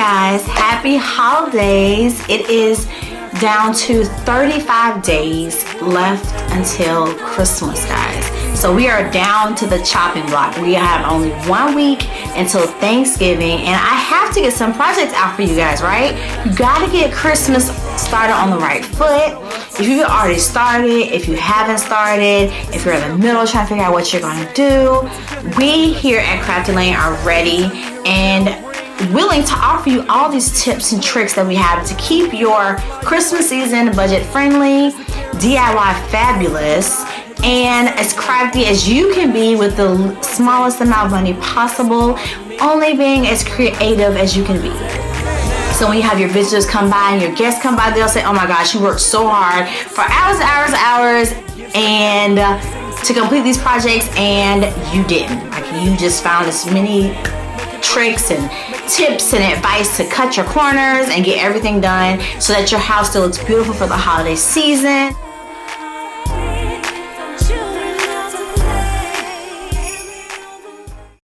guys, happy holidays. It is down to 35 days left until Christmas, guys. So we are down to the chopping block. We have only 1 week until Thanksgiving, and I have to get some projects out for you guys, right? You gotta get Christmas started on the right foot. If you've already started, if you haven't started, if you're in the middle trying to figure out what you're gonna do, we here at Crafty Alane are ready and willing to offer you all these tips and tricks that we have to keep your Christmas season budget friendly, DIY fabulous, and as crafty as you can be with the smallest amount of money possible, only being as creative as you can be. So when you have your visitors come by and your guests come by, they'll say, oh my gosh, you worked so hard for hours and to complete these projects, and you didn't. Like, you just found as many tricks and tips and advice to cut your corners and get everything done so that your house still looks beautiful for the holiday season.